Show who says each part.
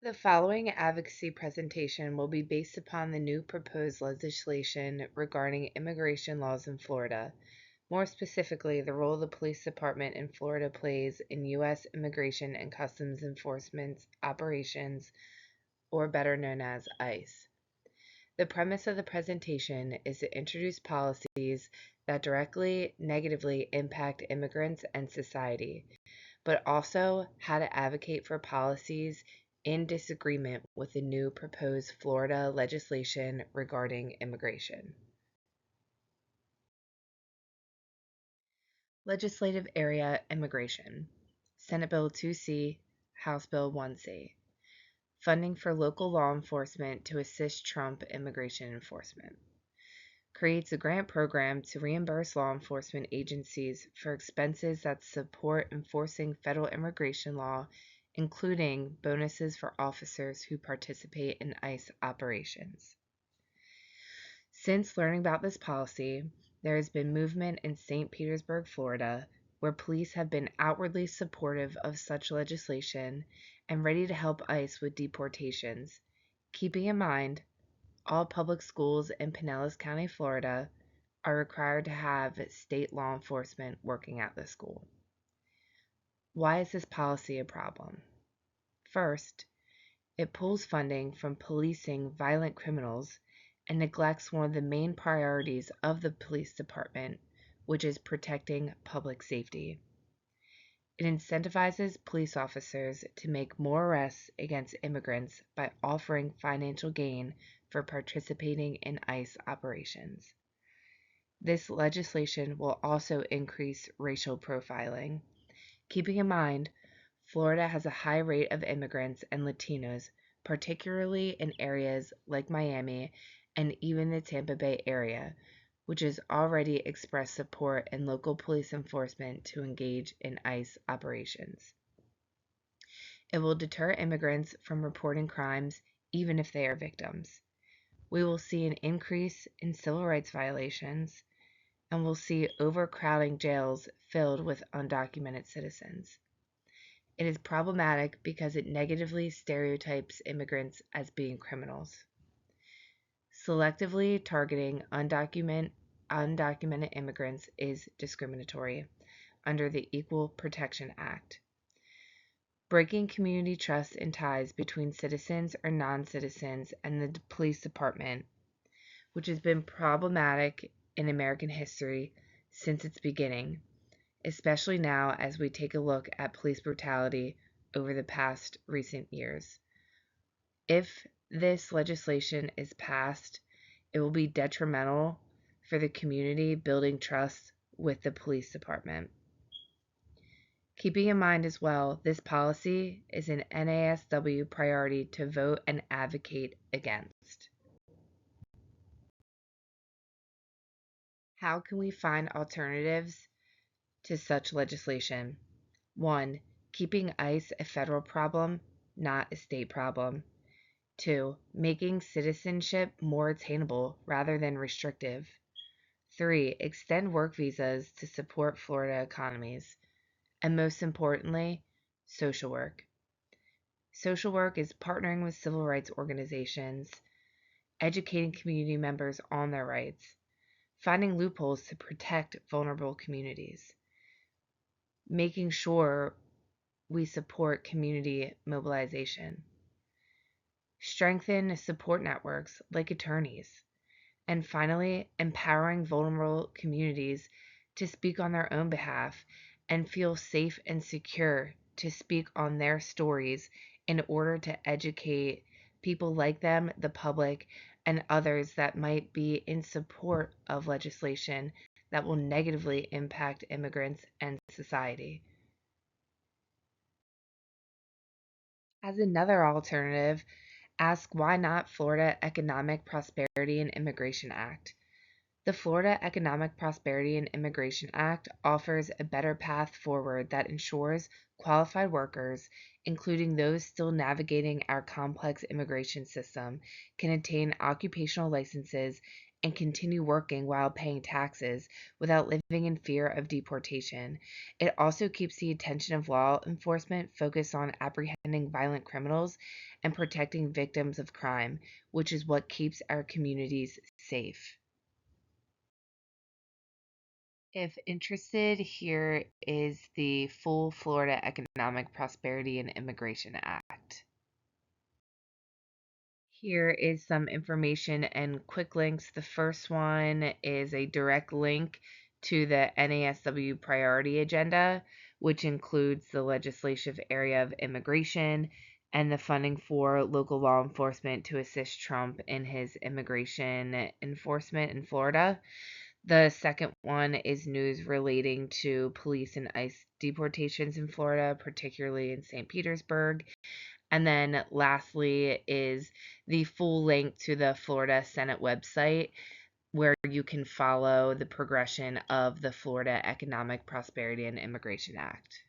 Speaker 1: The following advocacy presentation will be based upon the new proposed legislation regarding immigration laws in Florida. More specifically, the role the police department in Florida plays in U.S. immigration and customs enforcement operations, or better known as ICE. The premise of the presentation is to introduce policies that directly negatively impact immigrants and society, but also how to advocate for policies in disagreement with the new proposed Florida legislation regarding immigration. Legislative Area Immigration, Senate Bill 2C, House Bill 1C. Funding for local law enforcement to assist Trump immigration enforcement. Creates a grant program to reimburse law enforcement agencies for expenses that support enforcing federal immigration law, including bonuses for officers who participate in ICE operations. Since learning about this policy, there has been movement in St. Petersburg, Florida, where police have been outwardly supportive of such legislation and ready to help ICE with deportations, keeping in mind all public schools in Pinellas County, Florida, are required to have state law enforcement working at the school. Why is this policy a problem? First, it pulls funding from policing violent criminals and neglects one of the main priorities of the police department, which is protecting public safety. It incentivizes police officers to make more arrests against immigrants by offering financial gain for participating in ICE operations. This legislation will also increase racial profiling. Keeping in mind, Florida has a high rate of immigrants and Latinos, particularly in areas like Miami and even the Tampa Bay area, which has already expressed support in local police enforcement to engage in ICE operations. It will deter immigrants from reporting crimes even if they are victims. We will see an increase in civil rights violations, and we'll see overcrowding jails filled with undocumented citizens. It is problematic because it negatively stereotypes immigrants as being criminals. Selectively targeting undocumented immigrants is discriminatory under the Equal Protection Act. Breaking community trust and ties between citizens or non-citizens and the police department, which has been problematic in American history since its beginning, especially now as we take a look at police brutality over the past recent years. If this legislation is passed, it will be detrimental for the community building trust with the police department. Keeping in mind as well, this policy is an NASW priority to vote and advocate against. How can we find alternatives to such legislation? 1. Keeping ICE a federal problem, not a state problem. 2. Making citizenship more attainable rather than restrictive. 3. Extend work visas to support Florida economies. And most importantly, social work. Social work is partnering with civil rights organizations, educating community members on their rights, finding loopholes to protect vulnerable communities, making sure we support community mobilization, strengthen support networks like attorneys, and finally, empowering vulnerable communities to speak on their own behalf and feel safe and secure to speak on their stories in order to educate people like them, the public, and others that might be in support of legislation that will negatively impact immigrants and society. As another alternative, ask why not Florida Economic Prosperity and Immigration Act. The Florida Economic Prosperity and Immigration Act offers a better path forward that ensures qualified workers, including those still navigating our complex immigration system, can obtain occupational licenses and continue working while paying taxes without living in fear of deportation. It also keeps the attention of law enforcement focused on apprehending violent criminals and protecting victims of crime, which is what keeps our communities safe. If interested, here is the full Florida Economic Prosperity and Immigration Act. Here is some information and quick links. The first one is a direct link to the NASW priority agenda, which includes the legislative area of immigration and the funding for local law enforcement to assist Trump in his immigration enforcement in Florida. The second one is news relating to police and ICE deportations in Florida, particularly in St. Petersburg. And then lastly is the full link to the Florida Senate website where you can follow the progression of the Florida Economic Prosperity and Immigration Act.